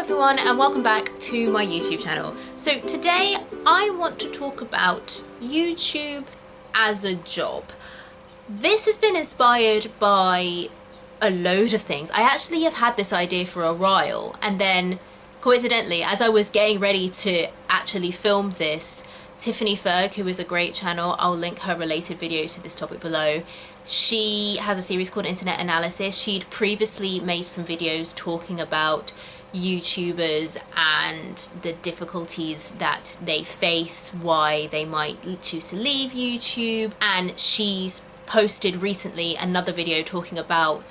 everyone and welcome back to my YouTube channel. So today I want to talk about YouTube as a job. This has been inspired by a load of things. I actually have had this idea for a while, and then coincidentally, as I was getting ready to actually film this, Tiffany Ferg, who is a great channel, I'll link her related videos to this topic below. She has a series called Internet Analysis. She'd previously made some videos talking about YouTubers and the difficulties that they face, why they might choose to leave YouTube, and she's posted recently another video talking about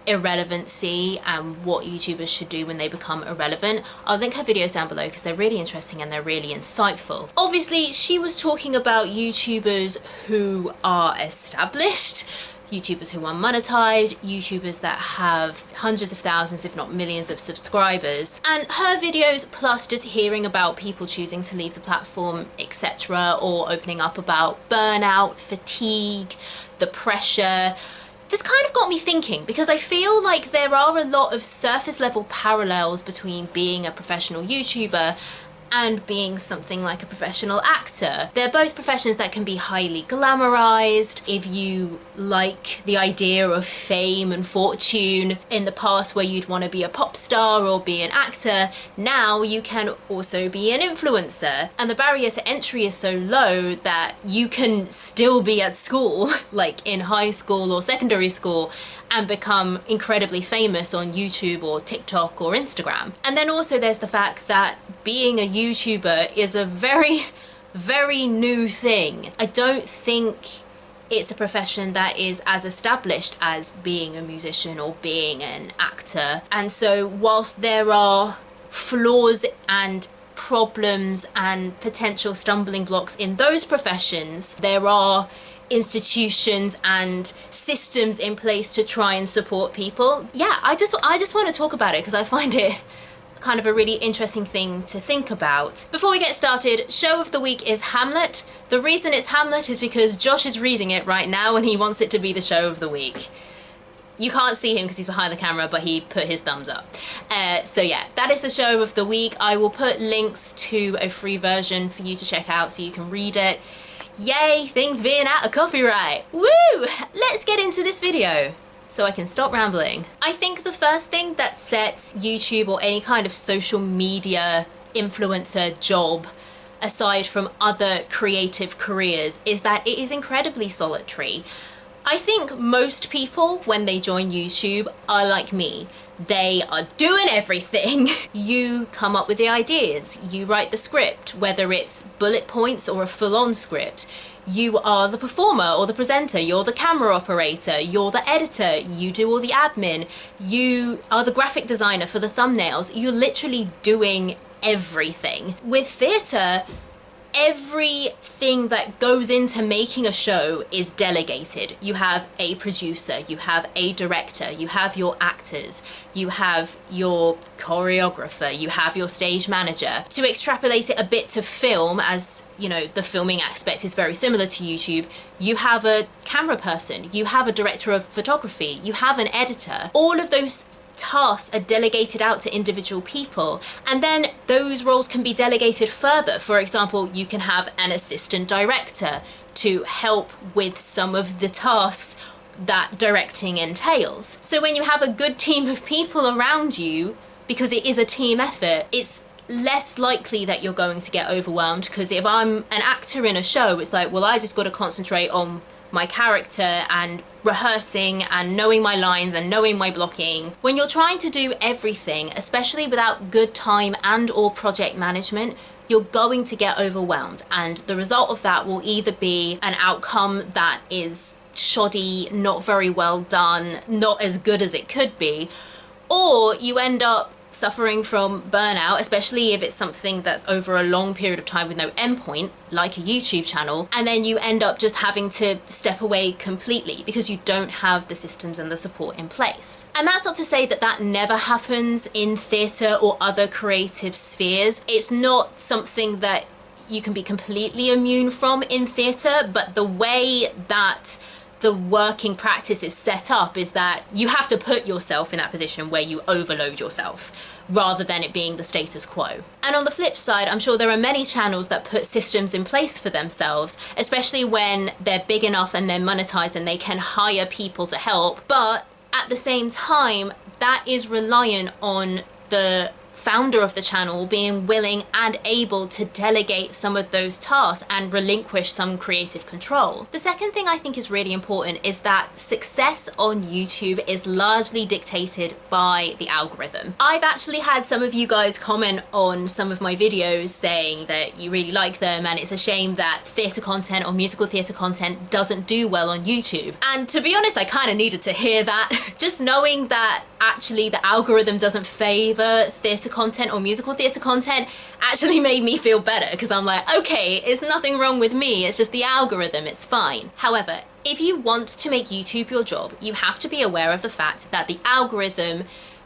irrelevancy and what YouTubers should do when they become irrelevant. I'll link her videos down below because they're really interesting and they're really insightful. Obviously, she was talking about YouTubers who are established, YouTubers who are monetized, YouTubers that have hundreds of thousands if not millions of subscribers, and her videos plus just hearing about people choosing to leave the platform, etc., or opening up about burnout, fatigue, the pressure, just kind of got me thinking, because I feel like there are a lot of surface level parallels between being a professional YouTuber and being something like a professional actor. They're both professions that can be highly glamorized. If you like the idea of fame and fortune in the past where you'd want to be a pop star or be an actor, now you can also be an influencer. And the barrier to entry is so low that you can still be at school, like in high school or secondary school, and become incredibly famous on YouTube or TikTok or Instagram. And then also there's the fact that being a YouTuber is a very, very new thing. I don't think it's a profession that is as established as being a musician or being an actor. And so whilst there are flaws and problems and potential stumbling blocks in those professions, there are institutions and systems in place to try and support people. Yeah, I just want to talk about it because I find it kind of a really interesting thing to think about. Before we get started, show of the week is Hamlet. The reason it's Hamlet is because Josh is reading it right now and he wants it to be the show of the week. You can't see him because he's behind the camera, but he put his thumbs up. So yeah, that is the show of the week. I will put links to a free version for you to check out so you can read it. Yay, things being out of copyright. Woo! Let's get into this video so I can stop rambling. I think the first thing that sets YouTube or any kind of social media influencer job aside from other creative careers is that it is incredibly solitary. I think most people, when they join YouTube, are like me. They are doing everything. You come up with the ideas, you write the script, whether it's bullet points or a full-on script. You are the performer or the presenter, you're the camera operator, you're the editor, you do all the admin, you are the graphic designer for the thumbnails. You're literally doing everything. With theatre, everything that goes into making a show is delegated. You have a producer, you have a director, you have your actors, you have your choreographer, you have your stage manager. To extrapolate it a bit to film, as you know, the filming aspect is very similar to YouTube, you have a camera person, you have a director of photography, you have an editor. All of those tasks are delegated out to individual people, and then those roles can be delegated further. For example, you can have an assistant director to help with some of the tasks that directing entails. So when you have a good team of people around you, because it is a team effort, it's less likely that you're going to get overwhelmed. Because if I'm an actor in a show, it's like, well, I just got to concentrate on my character and rehearsing and knowing my lines and knowing my blocking. When you're trying to do everything, especially without good time and or project management, you're going to get overwhelmed, and the result of that will either be an outcome that is shoddy, not very well done, not as good as it could be, or you end up suffering from burnout, especially if it's something that's over a long period of time with no endpoint, like a YouTube channel, and then you end up just having to step away completely because you don't have the systems and the support in place. And that's not to say that that never happens in theatre or other creative spheres. It's not something that you can be completely immune from in theatre, but the way that the working practice is set up is that you have to put yourself in that position where you overload yourself rather than it being the status quo. And on the flip side, I'm sure there are many channels that put systems in place for themselves, especially when they're big enough and they're monetized and they can hire people to help. But at the same time, that is reliant on the founder of the channel being willing and able to delegate some of those tasks and relinquish some creative control. The second thing I think is really important is that success on YouTube is largely dictated by the algorithm. I've actually had some of you guys comment on some of my videos saying that you really like them and it's a shame that theatre content or musical theatre content doesn't do well on YouTube. And to be honest, I kind of needed to hear that. Just knowing that actually the algorithm doesn't favour theatre content or musical theatre content actually made me feel better, because I'm like, okay, it's nothing wrong with me, it's just the algorithm, it's fine. However, if you want to make YouTube your job, you have to be aware of the fact that the algorithm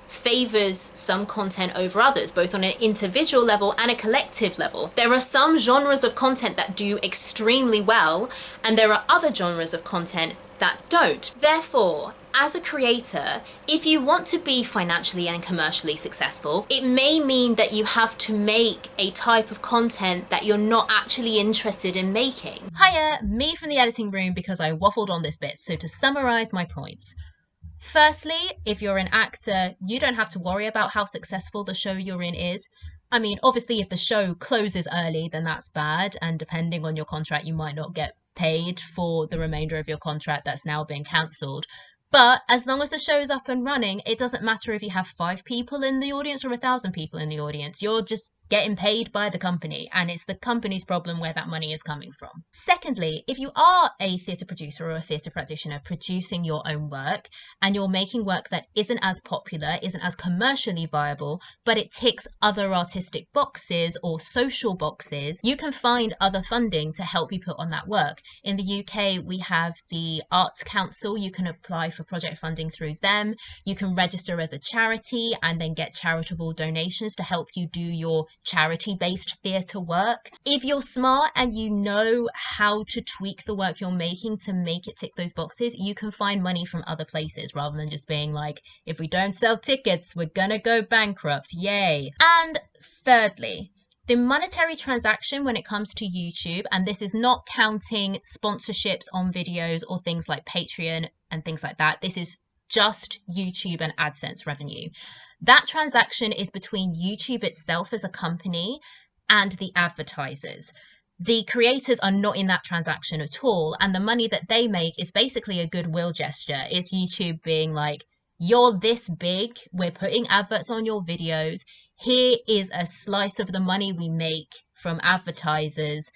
favours some content over others, both on an individual level and a collective level. There are some genres of content that do extremely well, and there are other genres of content that don't. Therefore, as a creator, if you want to be financially and commercially successful, it may mean that you have to make a type of content that you're not actually interested in making. Hiya, me from the editing room because I waffled on this bit. So to summarize my points. Firstly, if you're an actor, you don't have to worry about how successful the show you're in is. I mean, obviously if the show closes early, then that's bad, and depending on your contract, you might not get paid for the remainder of your contract that's now been cancelled. But as long as the show's up and running, it doesn't matter if you have 5 people in the audience or 1,000 people in the audience. You're just getting paid by the company, and it's the company's problem where that money is coming from. Secondly, if you are a theatre producer or a theatre practitioner producing your own work, and you're making work that isn't as popular, isn't as commercially viable, but it ticks other artistic boxes or social boxes, you can find other funding to help you put on that work. In the UK, we have the Arts Council. You can apply for project funding through them. You can register as a charity and then get charitable donations to help you do your charity-based theatre work. If you're smart and you know how to tweak the work you're making to make it tick those boxes, you can find money from other places rather than just being like, if we don't sell tickets, we're gonna go bankrupt, yay. And thirdly, the monetary transaction when it comes to YouTube, and this is not counting sponsorships on videos or things like Patreon and things like that, this is just YouTube and AdSense revenue. That transaction is between YouTube itself as a company and the advertisers. The creators are not in that transaction at all, and the money that they make is basically a goodwill gesture. It's YouTube being like, you're this big, we're putting adverts on your videos, here is a slice of the money we make from advertisers,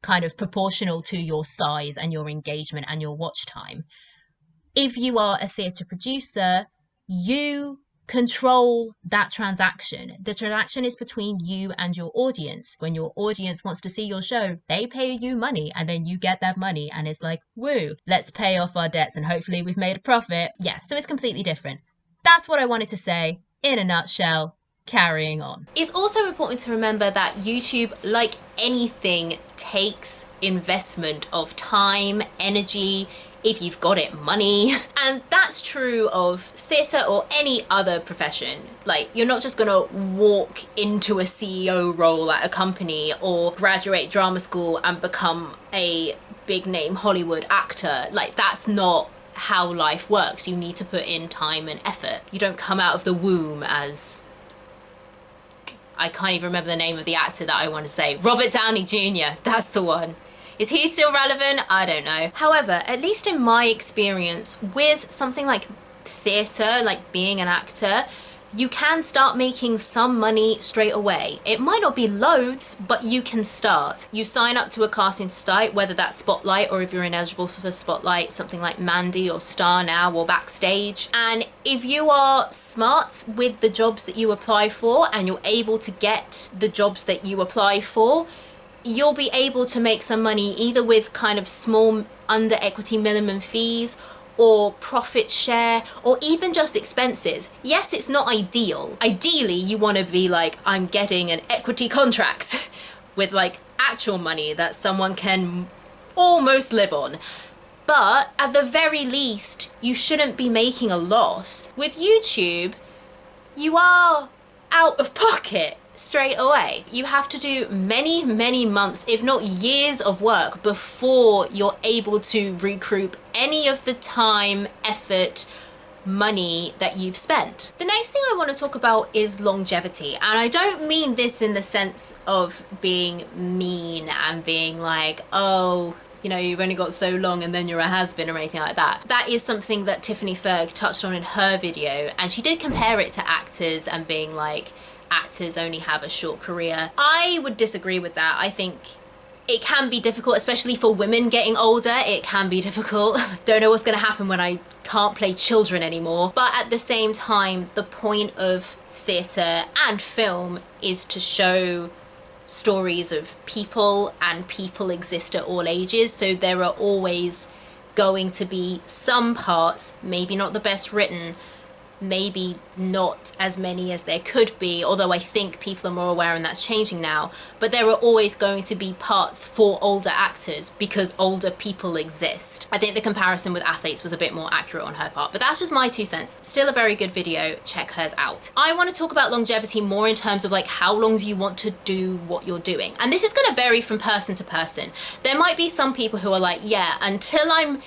kind of proportional to your size and your engagement and your watch time. If you are a theatre producer, you control that transaction. The transaction is between you and your audience. When your audience wants to see your show, they pay you money and then you get that money and it's like, woo, let's pay off our debts and hopefully we've made a profit. Yeah, so it's completely different. That's what I wanted to say in a nutshell. Carrying on. It's also important to remember that YouTube, like anything, takes investment of time, energy, if you've got it, money. And that's true of theatre or any other profession. Like, you're not just gonna walk into a CEO role at a company or graduate drama school and become a big name Hollywood actor. Like, that's not how life works. You need to put in time and effort. You don't come out of the womb as, I can't even remember the name of the actor that I want to say. Robert Downey Jr., that's the one. Is he still relevant? I don't know. However, at least in my experience with something like theatre, like being an actor, you can start making some money straight away. It might not be loads, but you can start. You sign up to a casting site, whether that's Spotlight or if you're ineligible for Spotlight, something like Mandy or Star Now or Backstage. And if you are smart with the jobs that you apply for and you're able to get the jobs that you apply for, you'll be able to make some money either with kind of small under equity minimum fees or profit share, or even just expenses. Yes, it's not ideal. Ideally, you want to be like, I'm getting an equity contract with like actual money that someone can almost live on. but at the very least, you shouldn't be making a loss. With YouTube, you are out of pocket straight away. You have to do many, many months, if not years of work before you're able to recoup any of the time, effort, money that you've spent. The next thing I want to talk about is longevity, and I don't mean this in the sense of being mean and being like, oh, you know, you've only got so long and then you're a has-been or anything like that. That is something that Tiffany Ferg touched on in her video, and she did compare it to actors and being like, actors only have a short career. I would disagree with that. I think it can be difficult, especially for women getting older. It can be difficult. Don't know what's going to happen when I can't play children anymore. But at the same time, the point of theatre and film is to show stories of people, and people exist at all ages. So there are always going to be some parts, maybe not the best written, maybe not as many as there could be, although I think people are more aware and that's changing now, but there are always going to be parts for older actors because older people exist. I think the comparison with athletes was a bit more accurate on her part, but that's just my 2 cents. Still a very good video, check hers out. I want to talk about longevity more in terms of like how long do you want to do what you're doing, and this is going to vary from person to person. There might be some people who are like, yeah, until I'm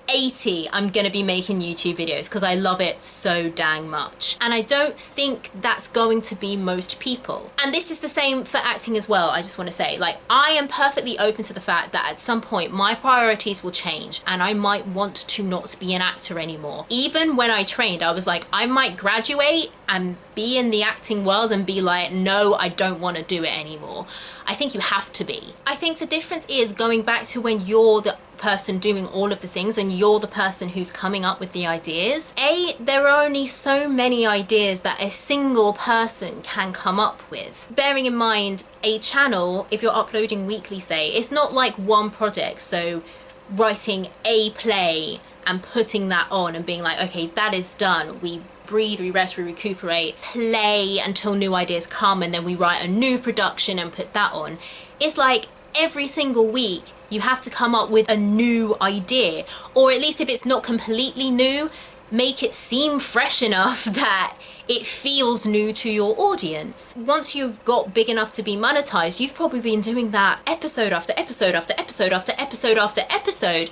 80, I'm gonna be making YouTube videos because I love it so dang much. And I don't think that's going to be most people. And this is the same for acting as well. I just want to say, like, I am perfectly open to the fact that at some point my priorities will change and I might want to not be an actor anymore. Even when I trained, I was like, I might graduate and be in the acting world and be like, no, I don't want to do it anymore. I think you have to be. I think the difference is going back to when you're the person doing all of the things and you're the person who's coming up with the ideas. There are only so many ideas that a single person can come up with. Bearing in mind, a channel, if you're uploading weekly, say, it's not like one project. So writing a play and putting that on and being like, okay, that is done. We breathe, we rest, we recuperate, play until new ideas come, and then we write a new production and put that on. It's like every single week you have to come up with a new idea, or at least if it's not completely new, make it seem fresh enough that it feels new to your audience. Once you've got big enough to be monetized, you've probably been doing that episode after episode after episode after episode after episode.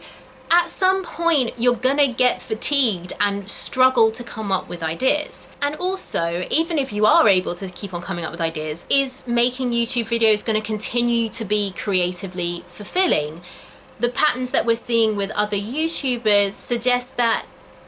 At some point, you're gonna get fatigued and struggle to come up with ideas. And also, even if you are able to keep on coming up with ideas, is making YouTube videos gonna continue to be creatively fulfilling? The patterns that we're seeing with other YouTubers suggest that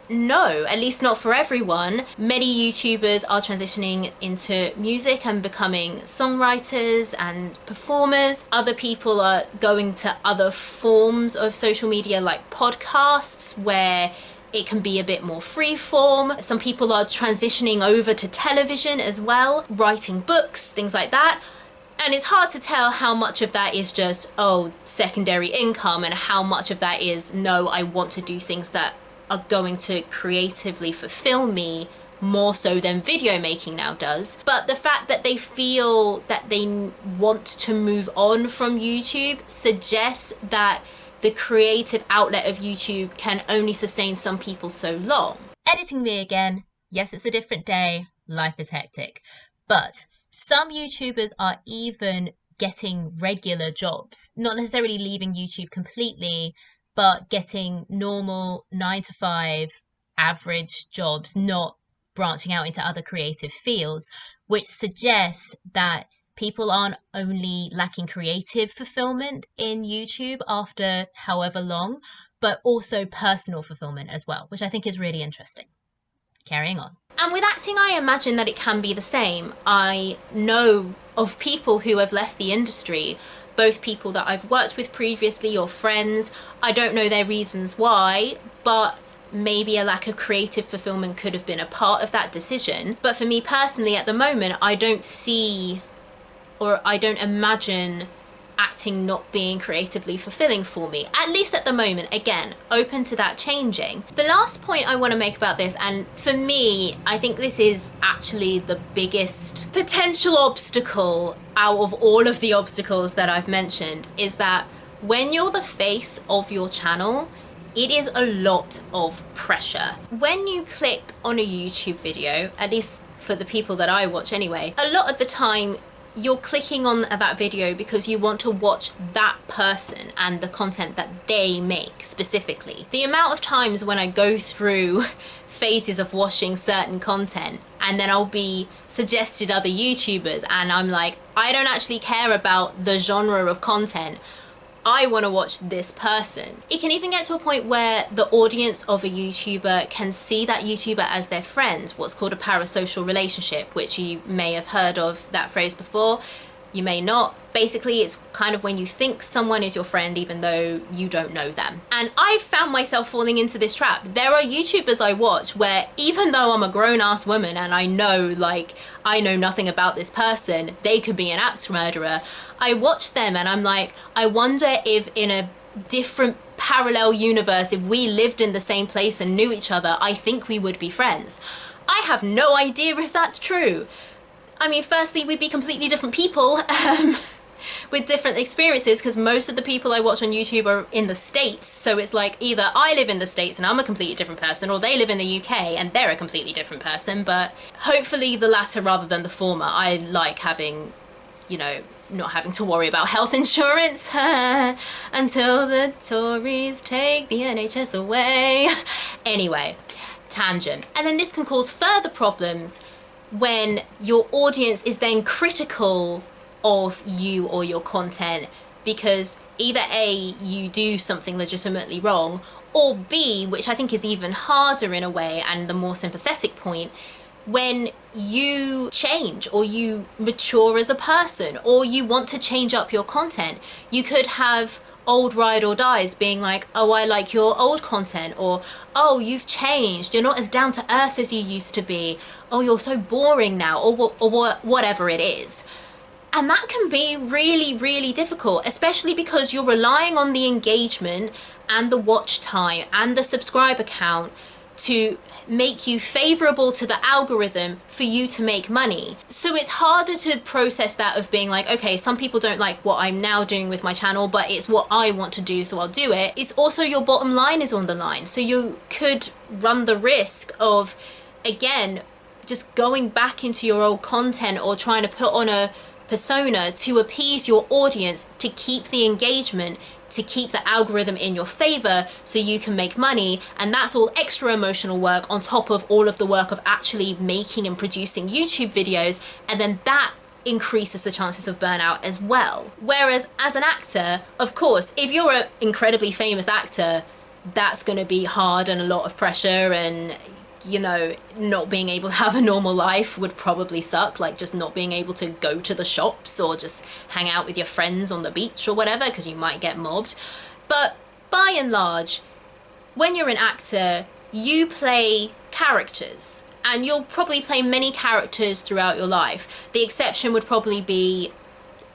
no, at least not for everyone. Many YouTubers are transitioning into music and becoming songwriters and performers. Other people are going to other forms of social media like podcasts, where it can be a bit more freeform. Some people are transitioning over to television as well, writing books, things like that. And it's hard to tell how much of that is just, oh, secondary income, and how much of that is, no, I want to do things that are going to creatively fulfill me more so than video making now does. But the fact that they feel that they want to move on from YouTube suggests that the creative outlet of YouTube can only sustain some people so long. Editing me again. Yes, it's a different day. Life is hectic. But some YouTubers are even getting regular jobs, not necessarily leaving YouTube completely, but getting normal 9-to-5 average jobs, not branching out into other creative fields, which suggests that people aren't only lacking creative fulfillment in YouTube after however long, but also personal fulfillment as well, which I think is really interesting. Carrying on. And with acting, I imagine that it can be the same. I know of people who have left the industry, both people that I've worked with previously or friends. I don't know their reasons why, but maybe a lack of creative fulfillment could have been a part of that decision. But for me personally, at the moment, I don't see, or I don't imagine acting not being creatively fulfilling for me, at least at the moment. Again, open to that changing. The last point I want to make about this, and for me, I think this is actually the biggest potential obstacle out of all of the obstacles that I've mentioned, is that when you're the face of your channel, it is a lot of pressure. When you click on a YouTube video, at least for the people that I watch anyway, a lot of the time you're clicking on that video because you want to watch that person and the content that they make specifically. The amount of times when I go through phases of watching certain content and then I'll be suggested other YouTubers and I'm like, I don't actually care about the genre of content, I want to watch this person. It can even get to a point where the audience of a YouTuber can see that YouTuber as their friend, what's called a parasocial relationship, which you may have heard of that phrase before, you may not. Basically, it's kind of when you think someone is your friend even though you don't know them. And I found myself falling into this trap. There are YouTubers I watch where even though I'm a grown-ass woman and I know nothing about this person, they could be an axe murderer, I watch them and I'm like, I wonder if in a different parallel universe, if we lived in the same place and knew each other, I think we would be friends. I have no idea if that's true. I mean, firstly, we'd be completely different people with different experiences, because most of the people I watch on YouTube are in the States, so it's like either I live in the States and I'm a completely different person, or they live in the UK and they're a completely different person, but hopefully the latter rather than the former. I like having, you know, not having to worry about health insurance until the Tories take the NHS away. Anyway, tangent. And then this can cause further problems when your audience is then critical of you or your content because either A, you do something legitimately wrong, or B, which I think is even harder in a way and the more sympathetic point, when you change or you mature as a person or you want to change up your content. You could have old ride or dies being like, oh, I like your old content, or oh, you've changed, you're not as down to earth as you used to be, oh, you're so boring now, or whatever it is. And that can be really, really difficult, especially because you're relying on the engagement and the watch time and the subscriber count to make you favorable to the algorithm for you to make money. So it's harder to process that of being like, okay, some people don't like what I'm now doing with my channel, but it's what I want to do, so I'll do it. It's also your bottom line is on the line. So you could run the risk of, again, just going back into your old content or trying to put on a persona to appease your audience, to keep the engagement, to keep the algorithm in your favor so you can make money. And that's all extra emotional work on top of all of the work of actually making and producing YouTube videos, and then that increases the chances of burnout as well. Whereas as an actor, of course, if you're an incredibly famous actor, that's going to be hard and a lot of pressure, and you know, not being able to have a normal life would probably suck, like just not being able to go to the shops or just hang out with your friends on the beach or whatever because you might get mobbed. But by and large, when you're an actor, you play characters, and you'll probably play many characters throughout your life. The exception would probably be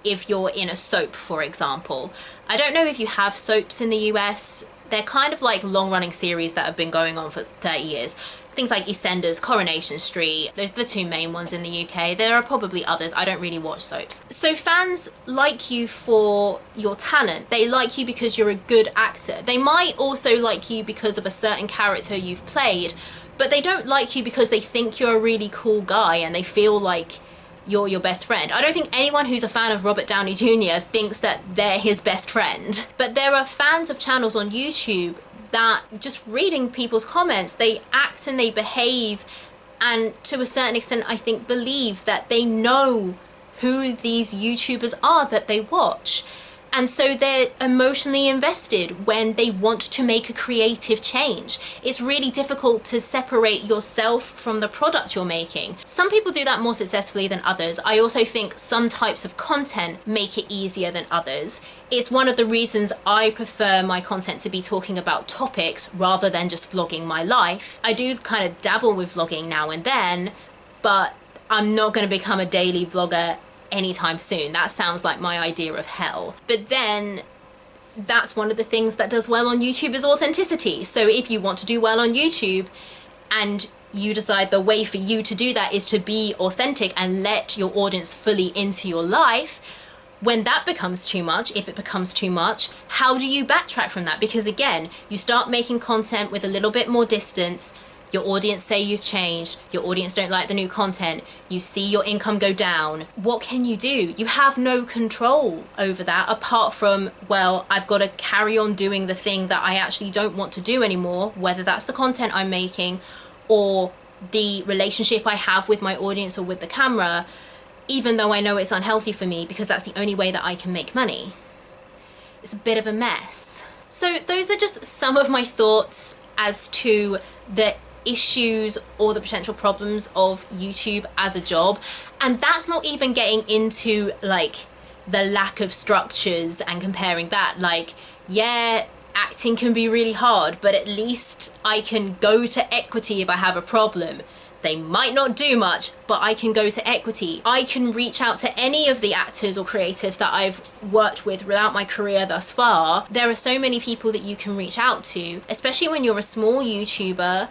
if you're in a soap, for example. I don't know if you have soaps in the US. They're kind of like long-running series that have been going on for 30 years. Things like EastEnders, Coronation Street, those are the two main ones in the UK. There are probably others, I don't really watch soaps. So fans like you for your talent. They like you because you're a good actor. They might also like you because of a certain character you've played, but they don't like you because they think you're a really cool guy and they feel like you're your best friend. I don't think anyone who's a fan of Robert Downey Jr. thinks that they're his best friend. But there are fans of channels on YouTube that, just reading people's comments, they act and they behave, and to a certain extent I think believe that they know who these YouTubers are that they watch. And so they're emotionally invested when they want to make a creative change. It's really difficult to separate yourself from the product you're making. Some people do that more successfully than others. I also think some types of content make it easier than others. It's one of the reasons I prefer my content to be talking about topics rather than just vlogging my life. I do kind of dabble with vlogging now and then, but I'm not going to become a daily vlogger anytime soon. That sounds like my idea of hell. But then that's one of the things that does well on YouTube is authenticity. So if you want to do well on YouTube and you decide the way for you to do that is to be authentic and let your audience fully into your life, When that becomes too much, if it becomes too much, how do you backtrack from that? Because again, you start making content with a little bit more distance, your audience say you've changed, your audience don't like the new content, you see your income go down. What can you do? You have no control over that apart from, well, I've got to carry on doing the thing that I actually don't want to do anymore, whether that's the content I'm making or the relationship I have with my audience or with the camera, even though I know it's unhealthy for me because that's the only way that I can make money. It's a bit of a mess. So those are just some of my thoughts as to the issues or the potential problems of YouTube as a job. And that's not even getting into like the lack of structures and comparing that. Like, yeah, acting can be really hard, but at least I can go to equity if I have a problem. They might not do much, but I can go to equity. I can reach out to any of the actors or creatives that I've worked with throughout my career thus far. There are so many people that you can reach out to, especially when you're a small YouTuber.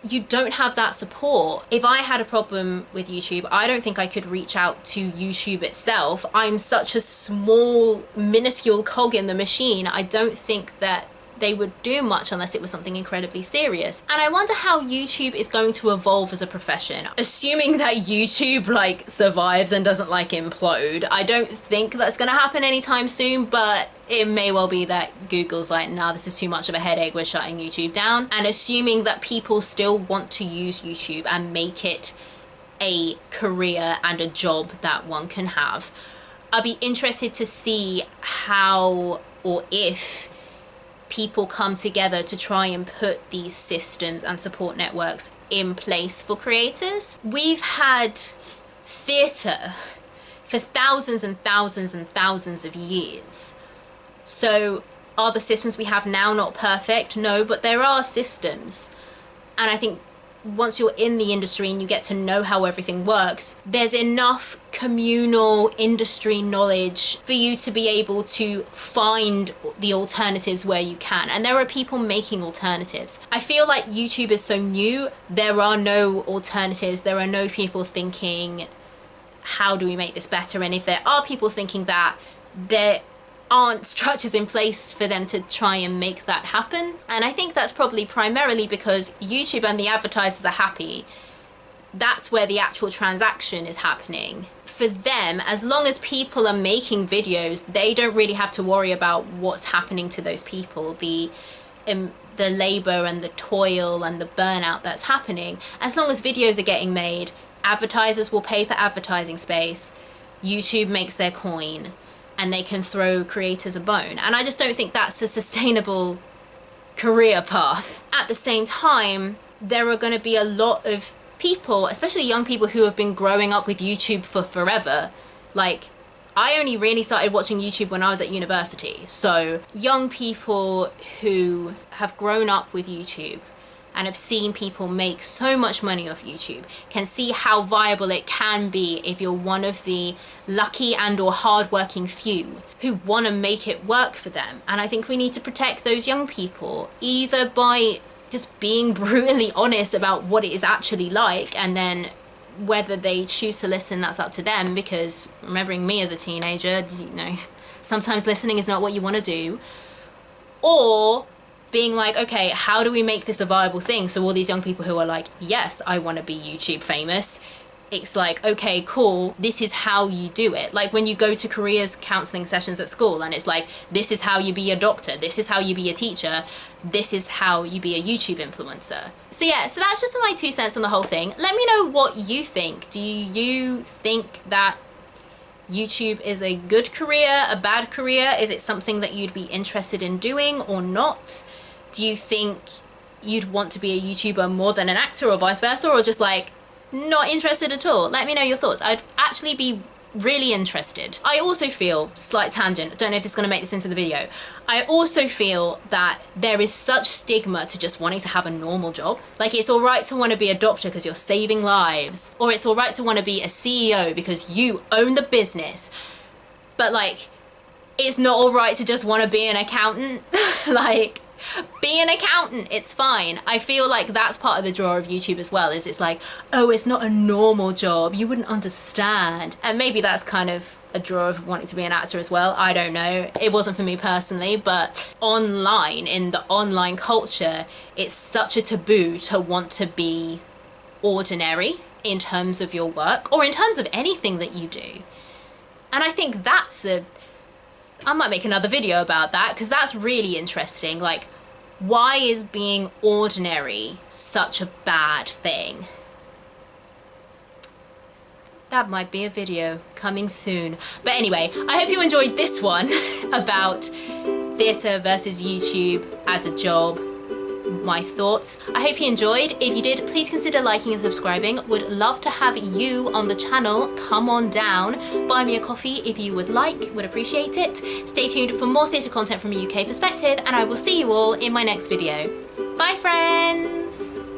You don't have that support. If I had a problem with YouTube, I don't think I could reach out to YouTube itself. I'm such a small, minuscule cog in the machine. I don't think that they would do much unless it was something incredibly serious. And I wonder how YouTube is going to evolve as a profession. Assuming that YouTube like survives and doesn't like implode, I don't think that's gonna happen anytime soon, but it may well be that Google's like, nah, this is too much of a headache, we're shutting YouTube down. And assuming that people still want to use YouTube and make it a career and a job that one can have, I'll be interested to see how or if people come together to try and put these systems and support networks in place for creators. We've had theatre for thousands and thousands and thousands of years. So are the systems we have now not perfect? No, but there are systems. And I think once you're in the industry and you get to know how everything works, there's enough communal industry knowledge for you to be able to find the alternatives where you can. And there are people making alternatives. I feel like YouTube is so new, there are no alternatives. There are no people thinking, how do we make this better? And if there are people thinking that, there aren't structures in place for them to try and make that happen. And I think that's probably primarily because YouTube and the advertisers are happy. That's where the actual transaction is happening. For them, as long as people are making videos, they don't really have to worry about what's happening to those people, the labor and the toil and the burnout that's happening. As long as videos are getting made, advertisers will pay for advertising space, YouTube makes their coin, and they can throw creators a bone. And I just don't think that's a sustainable career path. At the same time, there are going to be a lot of people, especially young people, who have been growing up with YouTube for forever. Like, I only really started watching YouTube when I was at university. So young people who have grown up with YouTube and have seen people make so much money off YouTube can see how viable it can be if you're one of the lucky and or hardworking few who want to make it work for them. And I think we need to protect those young people, either by just being brutally honest about what it is actually like, and then whether they choose to listen, that's up to them, because remembering me as a teenager, you know, sometimes listening is not what you want to do. Or being like, okay, how do we make this a viable thing? So all these young people who are like, yes, I want to be YouTube famous, it's like, okay, cool, this is how you do it. Like when you go to careers counseling sessions at school and it's like, this is how you be a doctor, this is how you be a teacher, this is how you be a YouTube influencer. So yeah, so that's just my 2 cents on the whole thing. Let me know what you think. Do you think that YouTube is a good career, a bad career? Is it something that you'd be interested in doing or not? Do you think you'd want to be a YouTuber more than an actor, or vice versa, or just like not interested at all? Let me know your thoughts. I'd actually be really interested. I also feel, slight tangent, I don't know if it's going to make this into the video, I also feel that there is such stigma to just wanting to have a normal job. Like, it's all right to want to be a doctor because you're saving lives, or it's all right to want to be a CEO because you own the business, but like, it's not all right to just want to be an accountant. Like, Be an accountant, it's fine. I feel like that's part of the draw of YouTube as well, is it's like, oh, it's not a normal job, you wouldn't understand. And maybe that's kind of a draw of wanting to be an actor as well, I don't know. It wasn't for me personally, but online, in the online culture, it's such a taboo to want to be ordinary in terms of your work, or in terms of anything that you do. And I think I might make another video about that, because that's really interesting. Like, why is being ordinary such a bad thing? That might be a video coming soon. But anyway, I hope you enjoyed this one about theatre versus YouTube as a job. My thoughts. I hope you enjoyed. If you did, please consider liking and subscribing. Would love to have you on the channel. Come on down. Buy me a coffee if you would like. Would appreciate it. Stay tuned for more theatre content from a UK perspective, and I will see you all in my next video. Bye, friends!